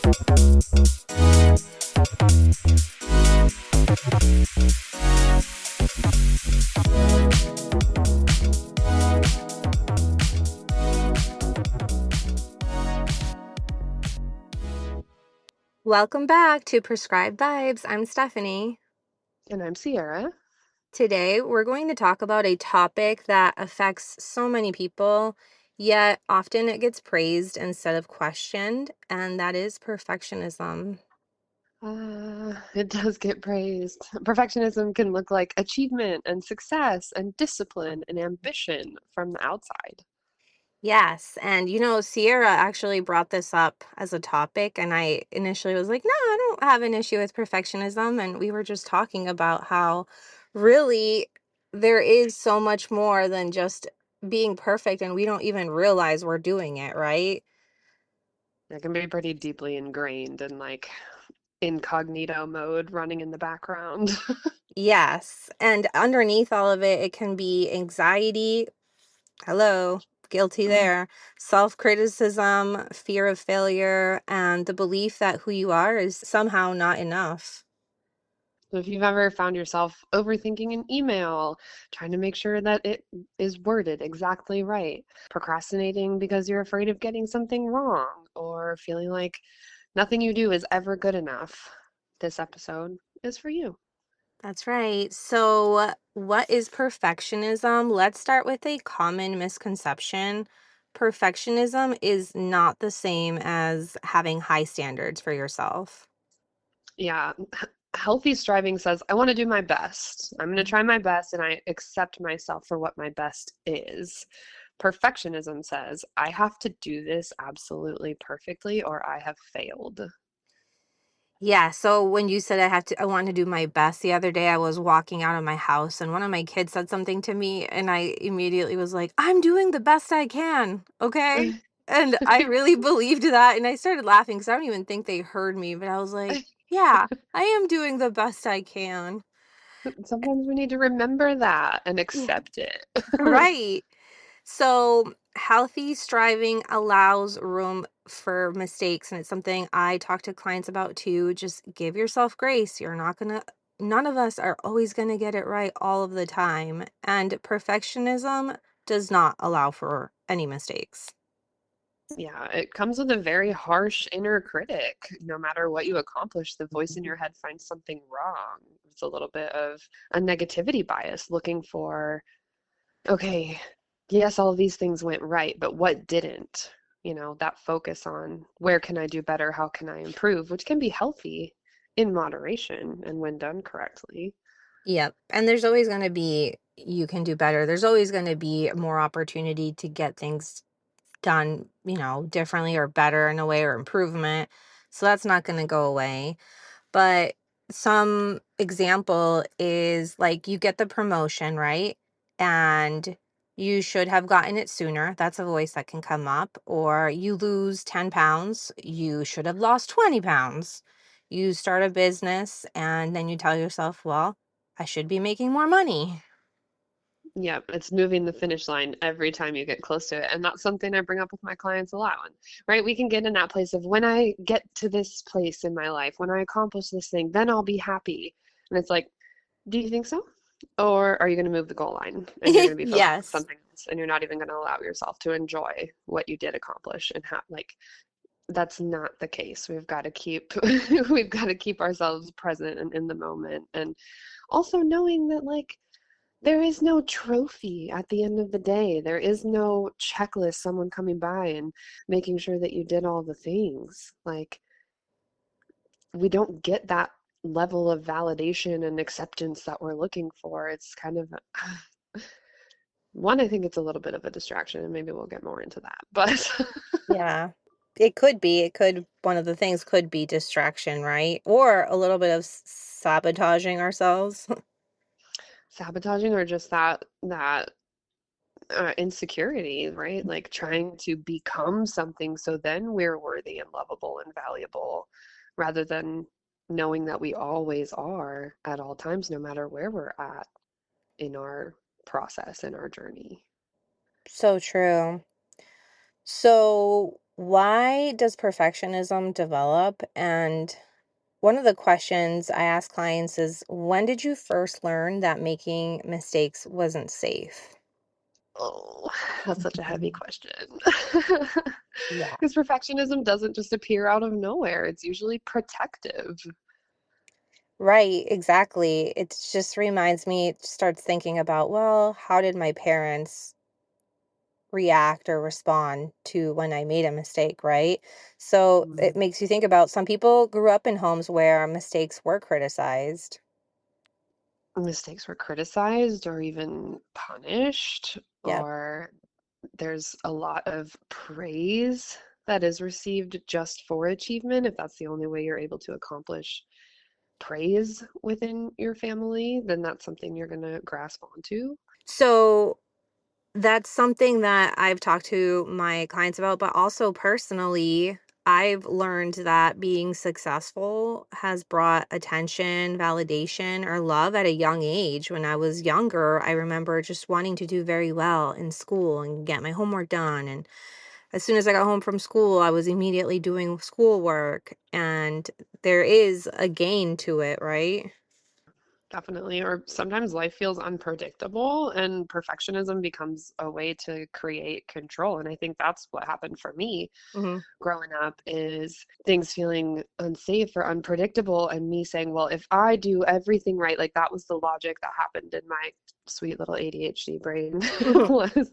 Welcome back to Prescribed Vibes. I'm Stephanie. And I'm Sierra. Today, we're going to talk about a topic that affects so many people, yet often it gets praised instead of questioned, and that is perfectionism. It does get praised. Perfectionism can look like achievement and success and discipline and ambition from the outside. Yes, and Sierra actually brought this up as a topic, and I initially was like, no, I don't have an issue with perfectionism. And we were just talking about how really there is so much more than just being perfect, and we don't even realize we're doing it, right? It can be pretty deeply ingrained in like incognito mode running in the background. Yes, and underneath all of it, it can be anxiety. Hello, guilty there. Self-criticism, fear of failure, and the belief that who you are is somehow not enough. So if you've ever found yourself overthinking an email, trying to make sure that it is worded exactly right, procrastinating because you're afraid of getting something wrong, or feeling like nothing you do is ever good enough, this episode is for you. That's right. So, what is perfectionism? Let's start with a common misconception. Perfectionism is not the same as having high standards for yourself. Yeah, healthy striving says, I want to do my best. I'm going to try my best and I accept myself for what my best is. Perfectionism says, I have to do this absolutely perfectly or I have failed. Yeah, so when you said I want to do my best the other day, I was walking out of my house and one of my kids said something to me and I immediately was like, "I'm doing the best I can." Okay? And I really believed that and I started laughing cuz I don't even think they heard me, but I was like, "Yeah, I am doing the best I can." Sometimes we need to remember that and Yeah, accept it. right. So, healthy striving allows room for mistakes, and it's something I talk to clients about too. Just give yourself grace. None of us are always going to get it right all of the time. And perfectionism does not allow for any mistakes. Yeah, it comes with a very harsh inner critic. No matter what you accomplish, the voice in your head finds something wrong. It's a little bit of a negativity bias looking for, okay, yes, all of these things went right, but what didn't? That focus on where can I do better? How can I improve? Which can be healthy in moderation and when done correctly. Yep. And there's always going to be, you can do better. There's always going to be more opportunity to get things done, differently or better in a way or improvement. So that's not going to go away. But some example is like you get the promotion, right? And you should have gotten it sooner. That's a voice that can come up. Or you lose 10 pounds. You should have lost 20 pounds. You start a business and then you tell yourself, well, I should be making more money. Yeah, it's moving the finish line every time you get close to it. And that's something I bring up with my clients a lot, right? We can get in that place of when I get to this place in my life, when I accomplish this thing, then I'll be happy. And it's like, do you think so? Or are you going to move the goal line and you're going to be focused on Yes. something else and you're not even going to allow yourself to enjoy what you did accomplish and have like that's not the case. We've got to keep we've got to keep ourselves present and in the moment and also knowing that like there is no trophy at the end of the day. There is no checklist, someone coming by and making sure that you did all the things. Like, we don't get that level of validation and acceptance that we're looking for. It's kind of one, I think it's a little bit of a distraction, and maybe we'll get more into that. But Yeah. It could be. One of the things could be distraction, right? Or a little bit of sabotaging ourselves. sabotaging or just that insecurity, right? Like trying to become something so then we're worthy and lovable and valuable rather than knowing that we always are at all times, no matter where we're at in our process, in our journey. So true. So Why does perfectionism develop? And one of the questions I ask clients is, when did you first learn that making mistakes wasn't safe? Oh, that's such a heavy Mhm. question. Yeah. Because perfectionism doesn't just appear out of nowhere. It's usually protective. Right, exactly. It just reminds me, it starts thinking about, well, how did my parents react or respond to when I made a mistake, right? So it Mm. makes you think about some people grew up in homes where mistakes were criticized. Mistakes were criticized or even punished, Yep. or there's a lot of praise that is received just for achievement, if that's the only way you're able to accomplish praise within your family, then that's something you're going to grasp onto. So that's something that I've talked to my clients about, but also personally, I've learned that being successful has brought attention, validation, or love at a young age. When I was younger, I remember just wanting to do very well in school and get my homework done. And as soon as I got home from school, I was immediately doing schoolwork. And there is a gain to it, right? Definitely. Or sometimes life feels unpredictable and perfectionism becomes a way to create control. And I think that's what happened for me Hmm. growing up is things feeling unsafe or unpredictable and me saying, well, if I do everything right, like that was the logic that happened in my sweet little ADHD brain was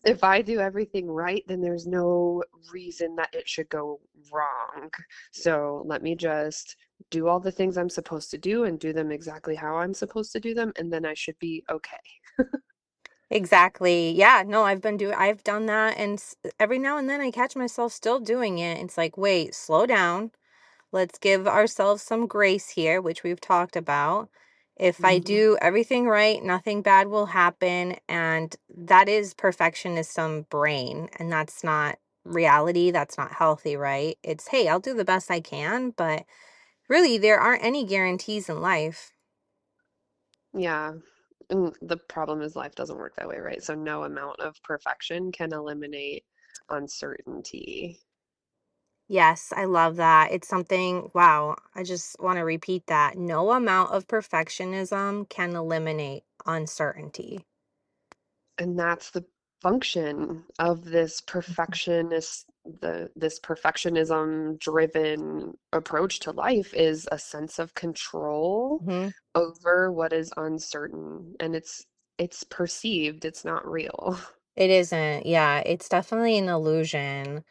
if I do everything right, then there's no reason that it should go wrong. So let me just do all the things I'm supposed to do and do them exactly how I'm supposed to do them, and then I should be okay. Exactly. Yeah, no, I've done that, and every now and then I catch myself still doing it. It's like, wait, slow down. Let's give ourselves some grace here, which we've talked about. If I Mhm. do everything right, nothing bad will happen, and that is perfectionism brain, and that's not reality. That's not healthy, right? It's, hey, I'll do the best I can, but really there aren't any guarantees in life. Yeah. And the problem is life doesn't work that way, right? So no amount of perfection can eliminate uncertainty. Yes, I love that. It's something, wow, I just want to repeat that. No amount of perfectionism can eliminate uncertainty. And that's the function of this perfectionist this perfectionism driven approach to life is a sense of control Mhm. over what is uncertain, and it's perceived, it's not real. It isn't. Yeah, it's definitely an illusion.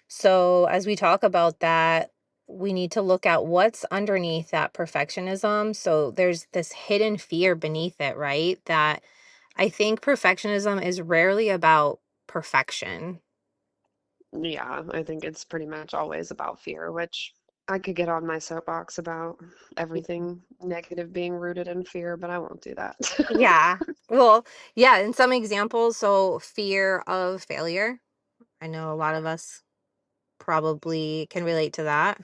So, as we talk about that, we need to look at what's underneath that perfectionism. So, there's this hidden fear beneath it, right? That I think perfectionism is rarely about perfection. Yeah, I think it's pretty much always about fear, which I could get on my soapbox about everything negative being rooted in fear, but I won't do that. Yeah. Well, yeah, in some examples, so fear of failure. I know a lot of us probably can relate to that.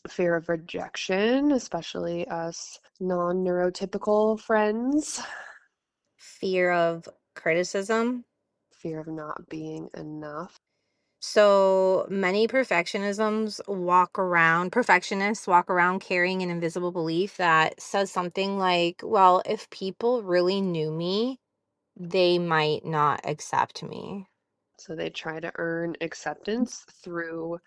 Fear of rejection, especially us non-neurotypical friends. Fear of criticism. Fear of not being enough. So many perfectionists walk around carrying an invisible belief that says something like, well, if people really knew me, they might not accept me. So they try to earn acceptance through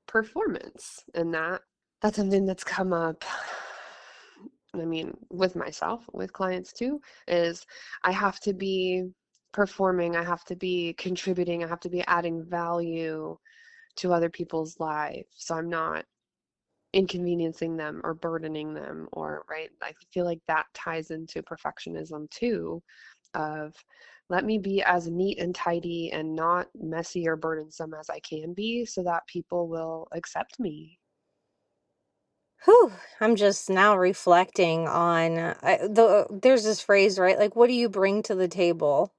performance. And that's something that's come up, I mean, with myself, with clients too, is I have to be performing, I have to be contributing, I have to be adding value to other people's lives. So I'm not inconveniencing them or burdening them or right. I feel like that ties into perfectionism too, of let me be as neat and tidy and not messy or burdensome as I can be so that people will accept me. Whew, I'm just now reflecting on there's this phrase, right? Like, what do you bring to the table?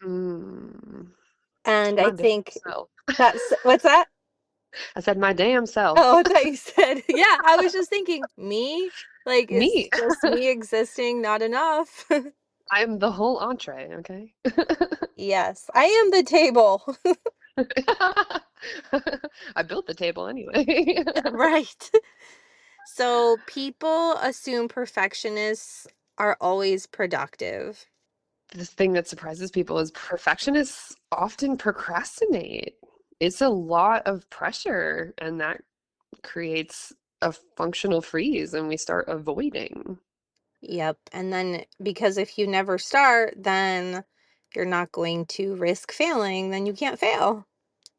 Mm, And I my damn think self. that's what's that? I said my damn self. Oh, I thought you said, yeah, I was just thinking, me? Like, is Me. just me existing not enough? I'm the whole entree, okay? Yes, I am the table. I built the table anyway. Right. So people assume perfectionists are always productive. The thing that surprises people is perfectionists often procrastinate. It's a lot of pressure, and that creates a functional freeze, and we start avoiding. Yep. And then because if you never start, then you're not going to risk failing, then you can't fail.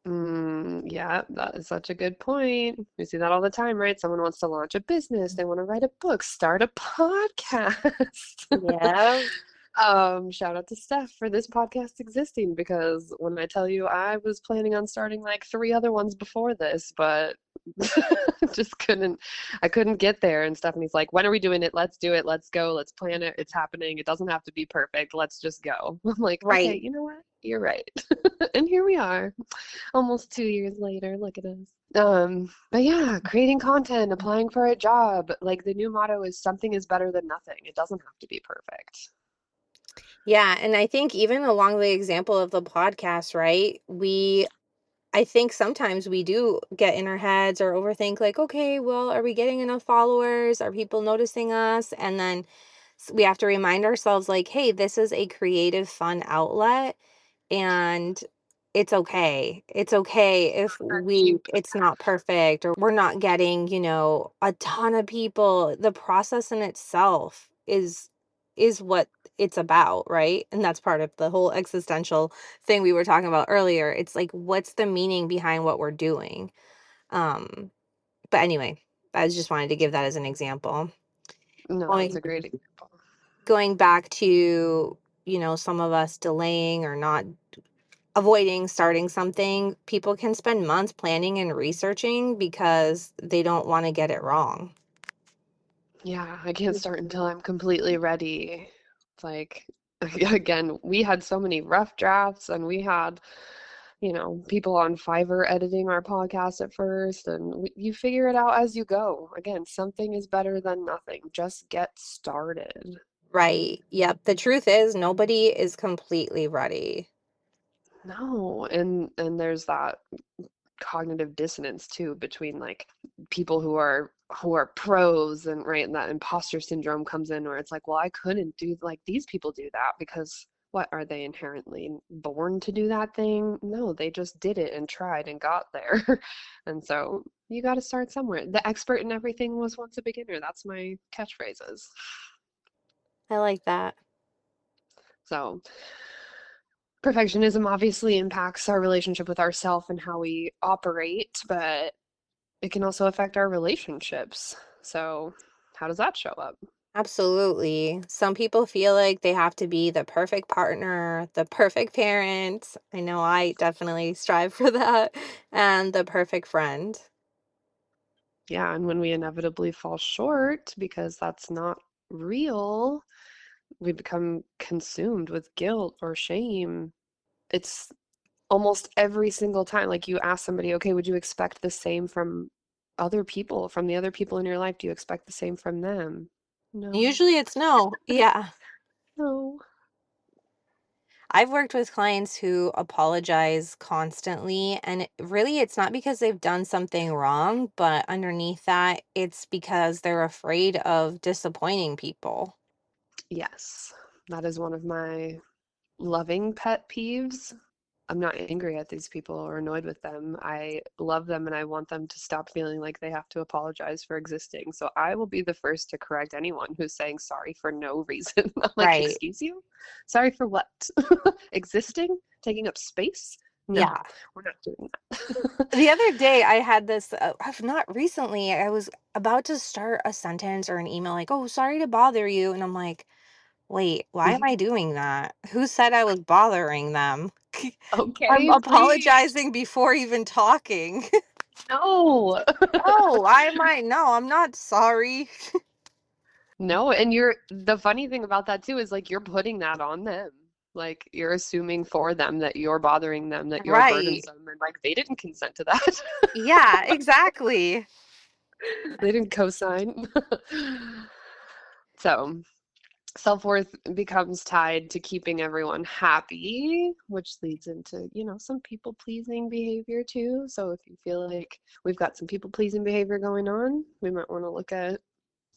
Yeah, that is such a good point. We see that all the time, right? Someone wants to launch a business, they want to write a book, start a podcast. Yeah. Shout out to Steph for this podcast existing because when I tell you I was planning on starting like three other ones before this, but just I couldn't get there. And Stephanie's like, when are we doing it? Let's do it. Let's go. Let's plan it. It's happening. It doesn't have to be perfect. Let's just go. I'm like, okay, Right. you know what? You're right. And here we are, almost 2 years later. Look at us. But yeah, creating content, applying for a job, like the new motto is something is better than nothing. It doesn't have to be perfect. Yeah. And I think even along the example of the podcast, right? I think sometimes we do get in our heads or overthink, like, okay, well, are we getting enough followers? Are people noticing us? And then we have to remind ourselves, like, hey, this is a creative, fun outlet. And it's okay. It's okay if it's not perfect or we're not getting, a ton of people. The process in itself is what it's about, right? And that's part of the whole existential thing we were talking about earlier. It's like, what's the meaning behind what we're doing? Um, but anyway, I just wanted to give that as an example. No, that's Going a great example. going back to, some of us delaying or not avoiding starting something, people can spend months planning and researching because they don't want to get it wrong. Yeah, I can't start until I'm completely ready. It's like, again, we had so many rough drafts and we had, people on Fiverr editing our podcast at first, and you figure it out as you go. Again, something is better than nothing. Just get started. Right. Yep. The truth is, nobody is completely ready. No, and there's that cognitive dissonance too between like people who are pros and right and that imposter syndrome comes in where it's like, well, I couldn't do like these people do that because what are they inherently born to do that thing? No, they just did it and tried and got there. And so you got to start somewhere. The expert in everything was once a beginner. That's my catchphrases. I like that. So perfectionism obviously impacts our relationship with ourself and how we operate, but it can also affect our relationships. So, how does that show up? Absolutely. Some people feel like they have to be the perfect partner, the perfect parent. I know I definitely strive for that, and the perfect friend. Yeah, and when we inevitably fall short because that's not real, we become consumed with guilt or shame. It's almost every single time. Like you ask somebody, okay, would you expect the same from other people, from the other people in your life? Do you expect the same from them? No, Usually it's no. Yeah. no. I've worked with clients who apologize constantly, and really it's not because they've done something wrong, but underneath that, it's because they're afraid of disappointing people. Yes, that is one of my loving pet peeves. I'm not angry at these people or annoyed with them. I love them and I want them to stop feeling like they have to apologize for existing. So I will be the first to correct anyone who's saying sorry for no reason. I'm like, Right. excuse you? Sorry for what? Existing? Taking up space? No, Yeah. we're not doing that. The other day I had this, not recently, I was about to start a sentence or an email like, oh, sorry to bother you. And I'm like, wait, why am I doing that? Who said I was bothering them? I'm Okay, preach. apologizing before even talking. No. Oh, why am I? No, I'm not sorry. No, and the funny thing about that too is like you're putting that on them. Like you're assuming for them that you're bothering them, that you're Right. burdensome, and like they didn't consent to that. Yeah, exactly. They didn't co-sign. So, Self-worth becomes tied to keeping everyone happy, which leads into, some people-pleasing behavior too. So if you feel like we've got some people-pleasing behavior going on, we might want to look at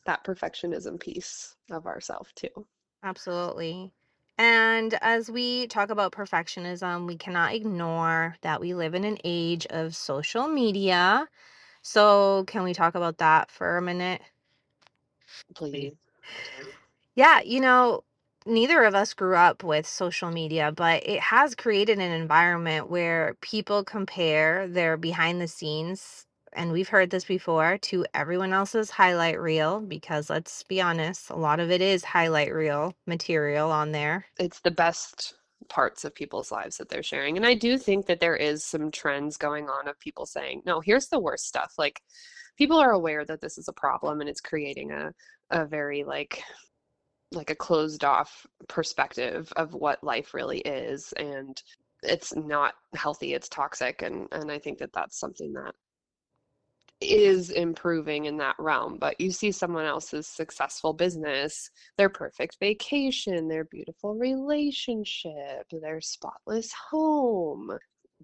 that perfectionism piece of ourself too. Absolutely. And as we talk about perfectionism, we cannot ignore that we live in an age of social media. So, can we talk about that for a minute? Please. Yeah, neither of us grew up with social media, but it has created an environment where people compare their behind the scenes, and we've heard this before, to everyone else's highlight reel, because let's be honest, a lot of it is highlight reel material on there. It's the best parts of people's lives that they're sharing. And I do think that there is some trends going on of people saying, no, here's the worst stuff. Like people are aware that this is a problem and it's creating a very like a closed off perspective of what life really is, and it's not healthy, it's toxic, and I think that that's something that is improving in that realm. But you see someone else's successful business, their perfect vacation, their beautiful relationship, their spotless home.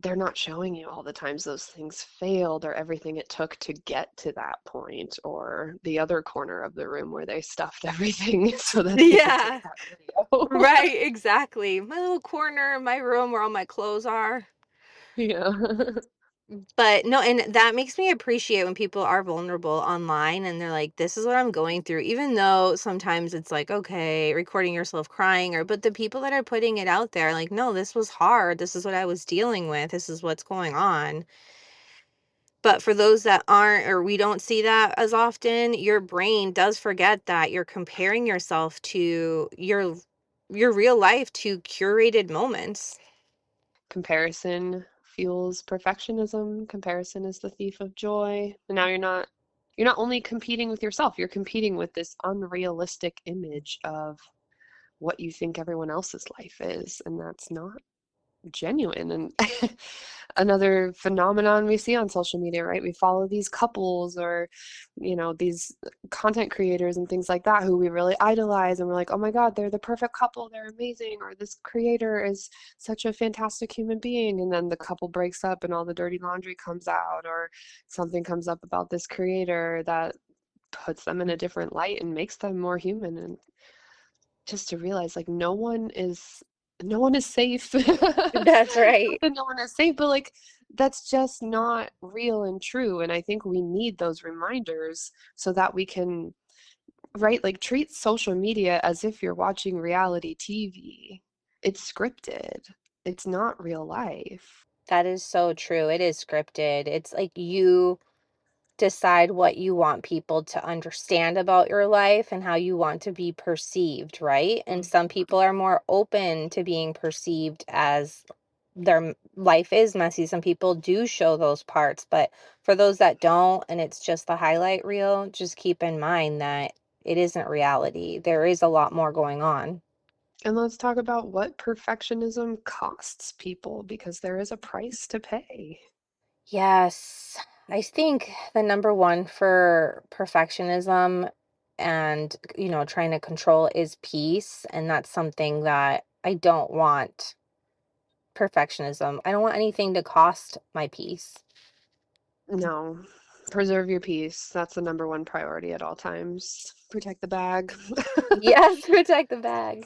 They're not showing you all the times those things failed or everything it took to get to that point, or the other corner of the room where they stuffed everything so that they could take Yeah, that video. right, exactly. My little corner of my room where all my clothes are. Yeah. But no, and that makes me appreciate when people are vulnerable online and they're like, this is what I'm going through, even though sometimes it's like, okay, recording yourself crying, but the people that are putting it out there, like, no, this was hard. This is what I was dealing with. This is what's going on. But for those that aren't, or we don't see that as often, your brain does forget that you're comparing yourself to your real life to curated moments. Comparison fuels perfectionism. Comparison is the thief of joy. And now you're not only competing with yourself, you're competing with this unrealistic image of what you think everyone else's life is, and that's not genuine. And another phenomenon we see on social media, right? We follow these couples or, these content creators and things like that who we really idolize, and we're like, oh my God, they're the perfect couple, they're amazing, or this creator is such a fantastic human being. And then the couple breaks up and all the dirty laundry comes out, or something comes up about this creator that puts them in a different light and makes them more human. And just to realize like no one is safe. That's Not right. that no one is safe, but like that's just not real and true. And I think we need those reminders so that we can, right, like treat social media as if you're watching reality TV. It's scripted. It's not real life. That is so true. It is scripted. It's like you decide what you want people to understand about your life and how you want to be perceived, right? And some people are more open to being perceived as life is messy. Some people do show those parts, but for those that don't, and it's just the highlight reel, just keep in mind that it isn't reality. There is a lot more going on. And let's talk about what perfectionism costs people, because there is a price to pay. Yes. I think the number one for perfectionism and, trying to control is peace. And that's something that I don't want perfectionism. I don't want anything to cost my peace. No, preserve your peace. That's the number one priority at all times. Protect the bag. Yes, protect the bag.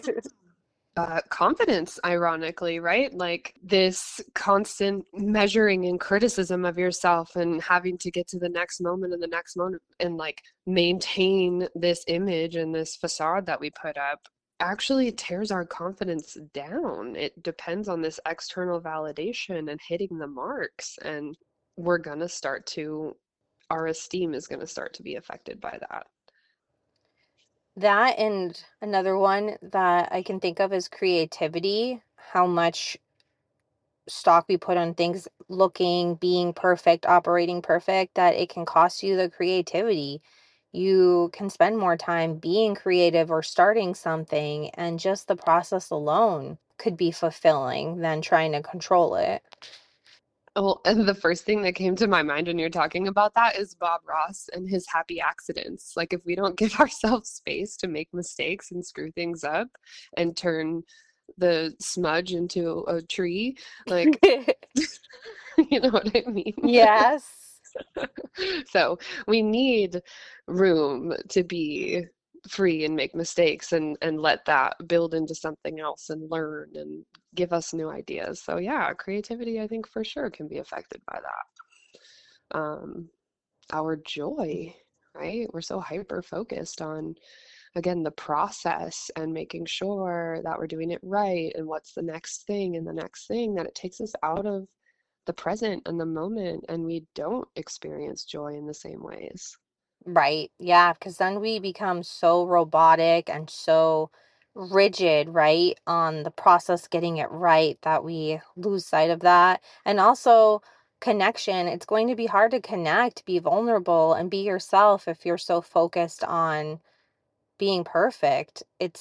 Confidence, ironically, right? Like this constant measuring and criticism of yourself and having to get to the next moment and the next moment and like maintain this image and this facade that we put up actually tears our confidence down. It depends on this external validation and hitting the marks, and we're gonna start to, our esteem is gonna start to be affected by that. That and another one that I can think of is creativity. How much stock we put on things looking, being perfect, operating perfect, that it can cost you the creativity. You can spend more time being creative or starting something, and just the process alone could be fulfilling than trying to control it. Oh, and the first thing that came to my mind when you're talking about that is Bob Ross and his happy accidents. Like, if we don't give ourselves space to make mistakes and screw things up and turn the smudge into a tree, like, you know what I mean? Yes. So we need room to be free and make mistakes and let that build into something else and learn and give us new ideas. So yeah, creativity I think for sure can be affected by that. Our joy, right? We're so hyper focused on again the process and making sure that we're doing it right and what's the next thing and the next thing that it takes us out of the present and the moment and we don't experience joy in the same ways. Right. Yeah, because then we become so robotic and so rigid, right, on the process getting it right that we lose sight of that. And also connection. It's going to be hard to connect, be vulnerable, and be yourself if you're so focused on being perfect. It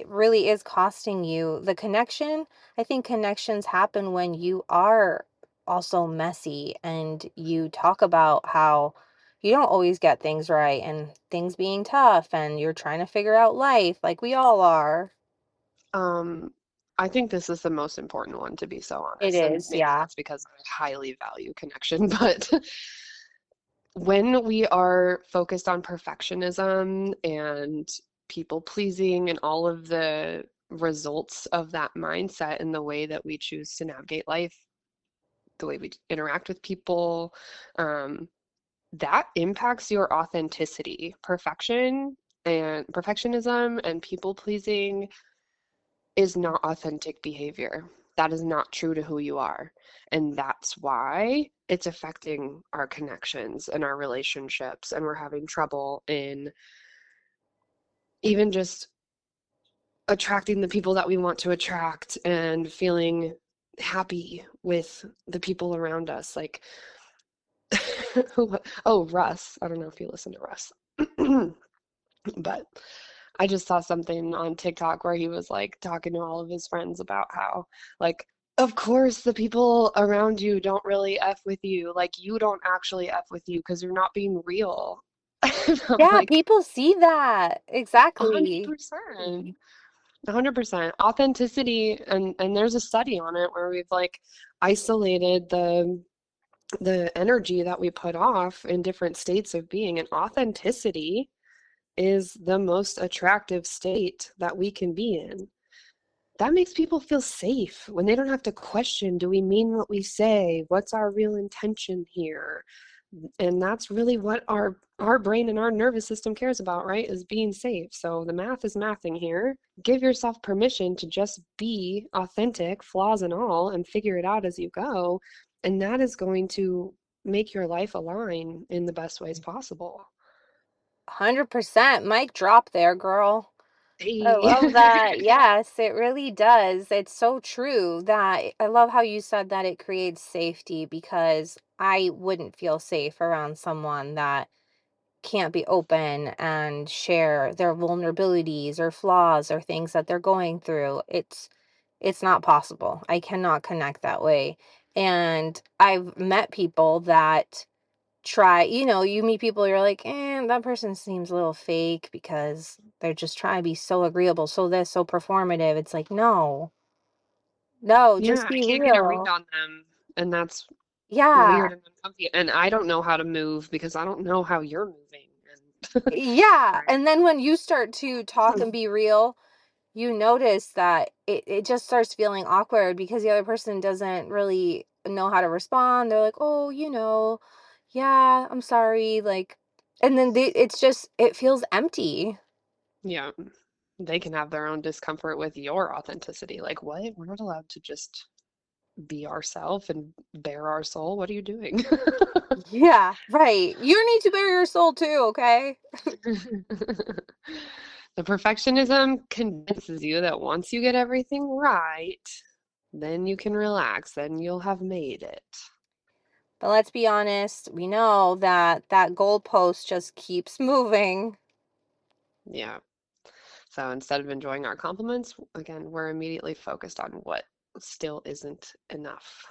really is costing you the connection. I think connections happen when you are also messy and you talk about how you don't always get things right and things being tough and you're trying to figure out life like we all are. Um, I think this is the most important one, to be so It honest, and is, maybe yeah. that's because I highly value connection, but when we are focused on perfectionism and people pleasing and all of the results of that mindset and the way that we choose to navigate life, the way we interact with people, um, that impacts your authenticity. Perfectionism and people pleasing is not authentic behavior. That is not true to who you are. And that's why it's affecting our connections and our relationships. And we're having trouble in even just attracting the people that we want to attract and feeling happy with the people around us. Like, oh, Russ. I don't know if you listen to Russ. But I just saw something on TikTok where he was like talking to all of his friends about how, like, of course, the people around you don't really F with you. Like, you don't actually F with you because you're not being real. And I'm Yeah, like, people see that. Exactly. 100%. 100%. Authenticity, and there's a study on it where we've like isolated the energy that we put off in different states of being, and authenticity is the most attractive state that we can be in. That makes people feel safe when they don't have to question, do we mean what we say? What's our real intention here? And that's really what our brain and our nervous system cares about, right? Is being safe. So the math is mathing here. Give yourself permission to just be authentic, flaws and all, and figure it out as you go. And that is going to make your life align in the best ways possible. 100%. Mic drop there, girl. I Hey. love that. Yes, it really does. It's so true that I love how you said that it creates safety because I wouldn't feel safe around someone that can't be open and share their vulnerabilities or flaws or things that they're going through. It's not possible. I cannot connect that way. And I've met people that you meet people, you're like, that person seems a little fake because they're just trying to be so agreeable, so this, so performative. It's like, no, no, Yeah, just I be can't get a read real. on them, and that's Yeah. weird and uncomfy. And I don't know how to move because I don't know how you're moving. And Yeah. right. And then when you start to talk and be real, you notice that it just starts feeling awkward because the other person doesn't really know how to respond. They're like, oh, yeah, I'm sorry. Like, and then it feels empty. Yeah, they can have their own discomfort with your authenticity. Like, what? We're not allowed to just be ourselves and bare our soul. What are you doing? Yeah, right. You need to bare your soul too, okay? The perfectionism convinces you that once you get everything right, then you can relax, then you'll have made it. But let's be honest, we know that that goalpost just keeps moving. Yeah. So instead of enjoying our compliments, again, we're immediately focused on what still isn't enough.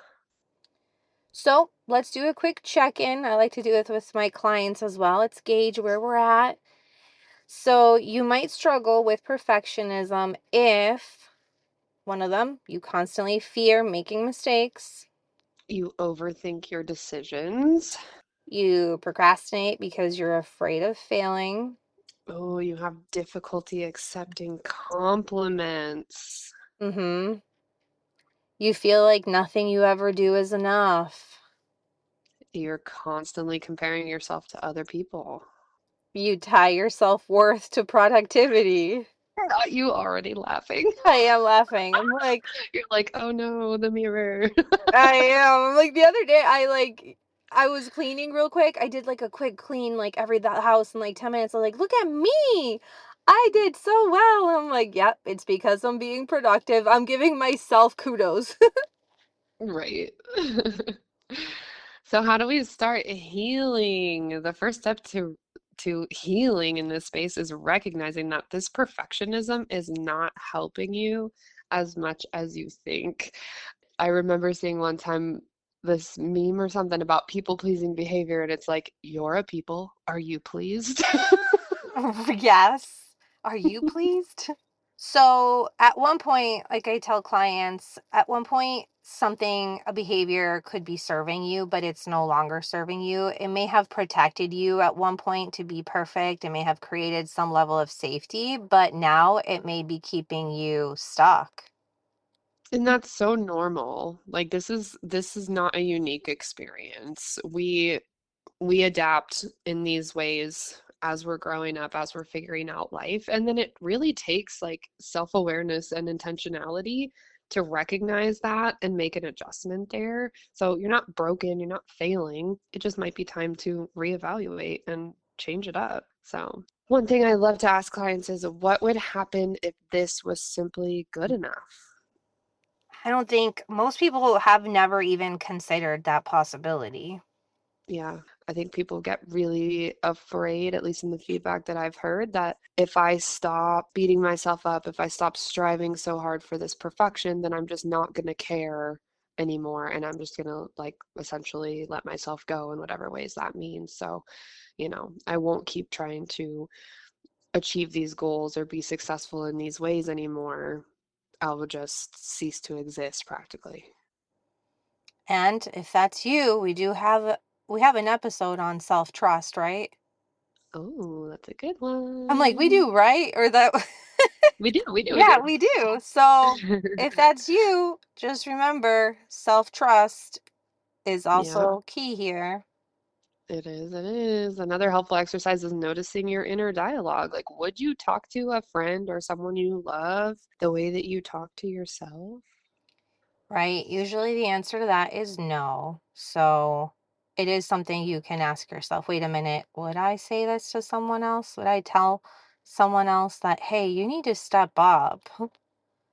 So let's do a quick check in. I like to do it with my clients as well. Let's gauge where we're at. So you might struggle with perfectionism if one of them, you constantly fear making mistakes. You overthink your decisions. You procrastinate because you're afraid of failing. Oh, you have difficulty accepting compliments. Mm-hmm. You feel like nothing you ever do is enough. You're constantly comparing yourself to other people. You tie your self-worth to productivity. Are you already laughing? I am laughing. I'm like, You're like, oh no, the mirror. I am. Like the other day, I was cleaning real quick. I did like a quick clean, like every the house in like 10 minutes. I'm like, look at me. I did so well. I'm like, yep, it's because I'm being productive. I'm giving myself kudos. Right. So how do we start healing? The first step to healing in this space is recognizing that this perfectionism is not helping you as much as you think. I remember seeing one time this meme or something about people-pleasing behavior, and it's like, you're a people. Are you pleased? Yes. Are you pleased? So at one point, like I tell clients, at one point, a behavior could be serving you, but it's no longer serving you. It may have protected you at one point to be perfect. It may have created some level of safety, but now it may be keeping you stuck. And that's so normal. Like this is not a unique experience. We adapt in these ways as we're growing up, as we're figuring out life. And then it really takes like self-awareness and intentionality to recognize that and make an adjustment there. So you're not broken, you're not failing. It just might be time to reevaluate and change it up. So one thing I love to ask clients is what would happen if this was simply good enough? I don't think most people have never even considered that possibility. Yeah, I think people get really afraid, at least in the feedback that I've heard, that if I stop beating myself up, if I stop striving so hard for this perfection, then I'm just not going to care anymore. And I'm just going to, like, essentially let myself go in whatever ways that means. So, I won't keep trying to achieve these goals or be successful in these ways anymore. I will just cease to exist practically. And if that's you, we have an episode on self-trust, right? Oh, that's a good I'm like, "We one. do, right?" Or that We do, we do, we Yeah, do. we do. So, if that's you, just remember self-trust is Yeah, also key here. it is. It is. Another helpful exercise is noticing your inner dialogue. Like, would you talk to a friend or someone you love the way that you talk to yourself? Right? Usually the answer to that is no. So, it is something you can ask yourself, "Wait a minute, would I say this to someone else? Would I tell someone else that, 'Hey, you need to step up?'"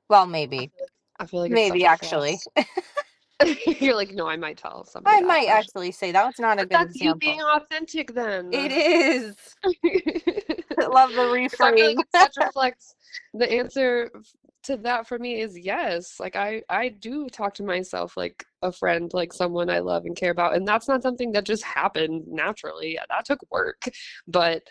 Well, maybe. I feel like it's Maybe such a actually. flex. You're like, no, I might tell somebody I that might actually. actually say that was not a But good that's you being example. authentic then. It is. I love the Because I feel like reframe. it's such a flex. The answer to that for me is yes. Like I do talk to myself like a friend, like someone I love and care about, and that's not something that just happened naturally. Yeah, that took work, but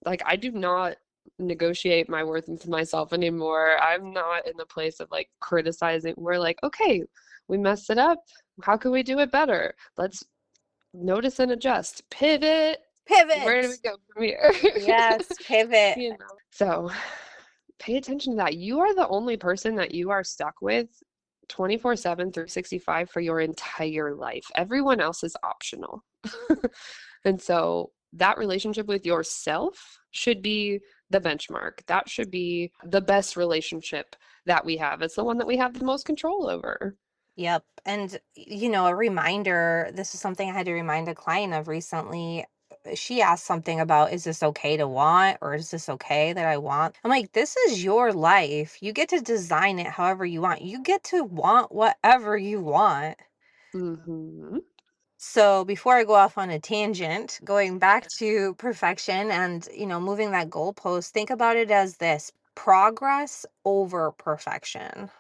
like I do not negotiate my worth with myself anymore. I'm not in the place of like criticizing. We're like, okay, we messed it up. How can we do it better? Let's notice and adjust. Pivot. Where do we Pivot. go from here? Yes, pivot. So pay attention to that. You are the only person that you are stuck with 24/7, 365 for your entire life. Everyone else is optional. And so that relationship with yourself should be the benchmark. That should be the best relationship that we have. It's the one that we have the most control over. Yep. And, a reminder, this is something I had to remind a client of recently. She asked something about, is this okay to want? Or is this okay that I want? I'm like, this is your life. You get to design it however you want. You get to want whatever you want. Hmm. So before I go off on a tangent, going back to perfection and, moving that goalpost, think about it as this progress over perfection.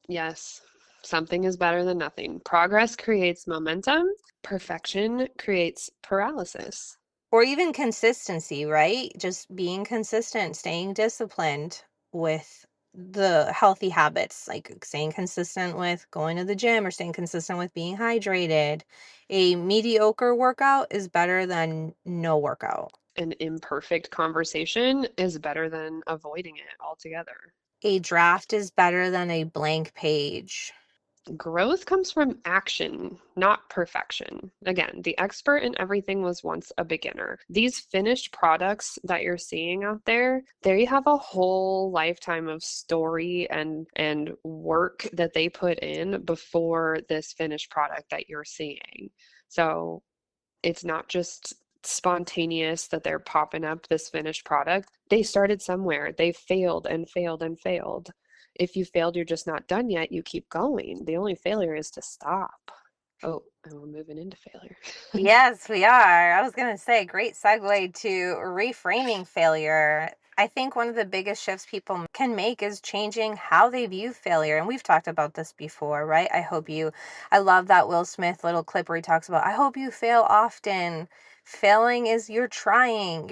Yes. Something is better than nothing. Progress creates momentum. Perfection creates paralysis. Or even consistency, right? Just being consistent, staying disciplined with the healthy habits, like staying consistent with going to the gym or staying consistent with being hydrated. A mediocre workout is better than no workout. An imperfect conversation is better than avoiding it altogether. A draft is better than a blank page. Growth comes from action, not perfection. Again, the expert in everything was once a beginner. These finished products that you're seeing out there, they have a whole lifetime of story and work that they put in before this finished product that you're seeing. So it's not just spontaneous that they're popping up this finished product. They started somewhere. They failed and failed and failed. If you failed, you're just not done yet. You keep going. The only failure is to stop. Oh, and we're moving into failure. Yes, we are. I was going to say, great segue to reframing failure. I think one of the biggest shifts people can make is changing how they view failure. And we've talked about this before, right? I love that Will Smith little clip where he talks about, I hope you fail often. Failing is you're trying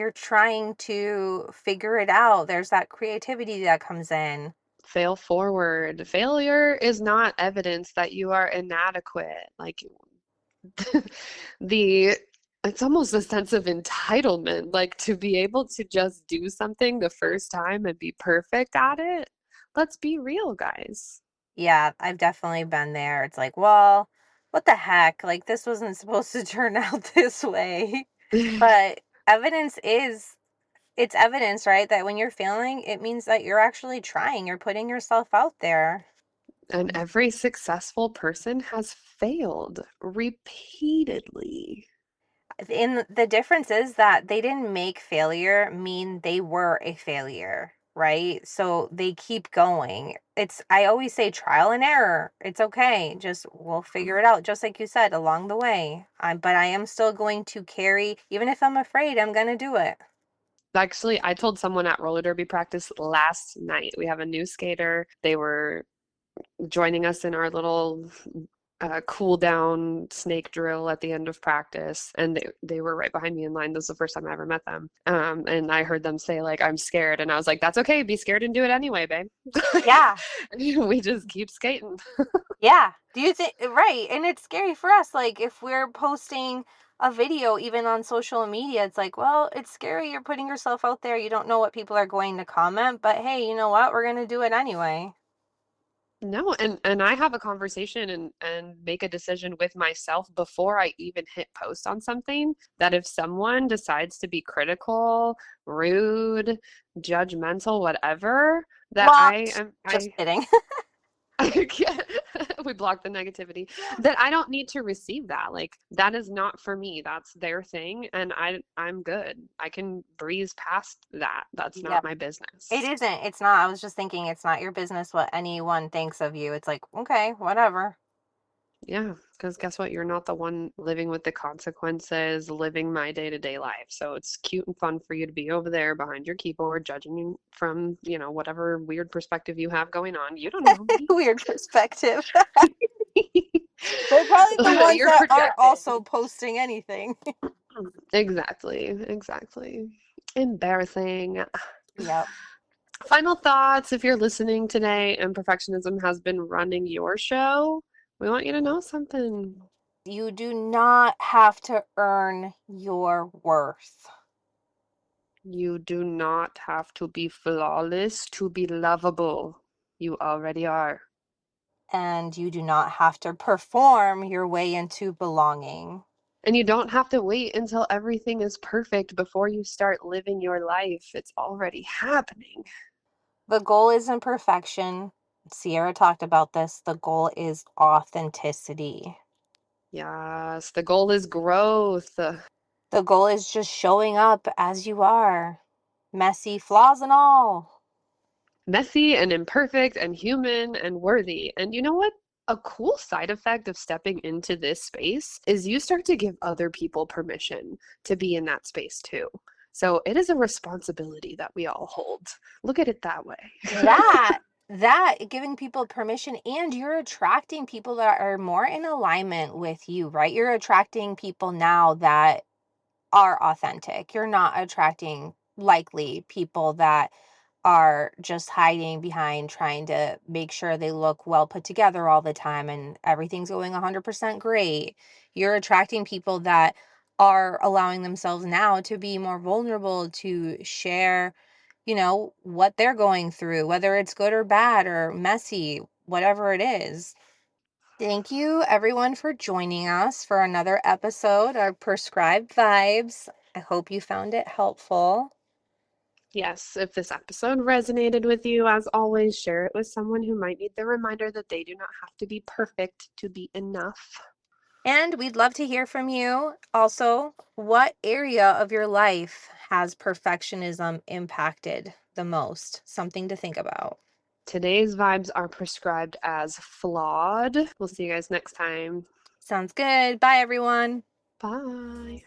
to figure it out. There's that creativity that comes in. Fail forward. Failure is not evidence that you are inadequate. Like the it's almost a sense of entitlement, like to be able to just do something the first time and be perfect at it. Let's be real, guys. Yeah, I've definitely been there. It's like, well, what the heck? Like, this wasn't supposed to turn out this way. But it's evidence, right? That when you're failing, it means that you're actually trying, you're putting yourself out there. And every successful person has failed repeatedly. And the difference is that they didn't make failure mean they were a failure, right? So they keep going. I always say trial and error. It's okay. Just we'll figure it out, just like you said, along the way. But I am still going to carry, even if I'm afraid, I'm going to do it. Actually, I told someone at roller derby practice last night. We have a new skater. They were joining us in our little cool down snake drill at the end of practice, and they were right behind me in line. This was the first time I ever met them, and I heard them say like, I'm scared, and I was like, that's okay, be scared and do it anyway, babe. Yeah. We just keep skating. Yeah. Do you think, right? And it's scary for us. Like, if we're posting a video, even on social media, it's like, well, it's scary. You're putting yourself out there. You don't know what people are going to comment, but hey, you know what? We're going to do it anyway. No, and I have a conversation and make a decision with myself before I even hit post on something, that if someone decides to be critical, rude, judgmental, whatever, that I Blocked. am Just I kidding. we block the negativity, that I don't need to receive that. Like that is not for me. That's their thing, and I'm good. I can breeze past that. That's not Yep. my It business. isn't. It's not. I was just thinking it's not your business what anyone thinks of you. It's like, okay, whatever. Yeah, because guess what? You're not the one living with the consequences, living my day-to-day life. So it's cute and fun for you to be over there behind your keyboard, judging from, whatever weird perspective you have going on. You don't know me. Weird perspective. They're probably the ones You're that aren't projecting. also posting anything. Exactly, exactly. Embarrassing. Yep. Final thoughts if you're listening today and perfectionism has been running your show, we want you to know something. You do not have to earn your worth. You do not have to be flawless to be lovable. You already are. And you do not have to perform your way into belonging. And you don't have to wait until everything is perfect before you start living your life. It's already happening. The goal isn't perfection. Sierra talked about this. The goal is authenticity. Yes, the goal is growth. The goal is just showing up as you are, messy, flaws and all. Messy and imperfect and human and worthy. And you know what? A cool side effect of stepping into this space is you start to give other people permission to be in that space too. So it is a responsibility that we all hold. Look at it that way. That. that giving people permission, and you're attracting people that are more in alignment with you, right? You're attracting people now that are authentic. You're not attracting likely people that are just hiding behind trying to make sure they look well put together all the time and everything's going 100% great. You're attracting people that are allowing themselves now to be more vulnerable, to share, what they're going through, whether it's good or bad or messy, whatever it is. Thank you, everyone, for joining us for another episode of Prescribed Vibes. I hope you found it helpful. Yes, if this episode resonated with you, as always, share it with someone who might need the reminder that they do not have to be perfect to be enough. And we'd love to hear from you. Also, what area of your life has perfectionism impacted the most? Something to think about. Today's vibes are prescribed as flawed. We'll see you guys next time. Sounds good. Bye, everyone. Bye.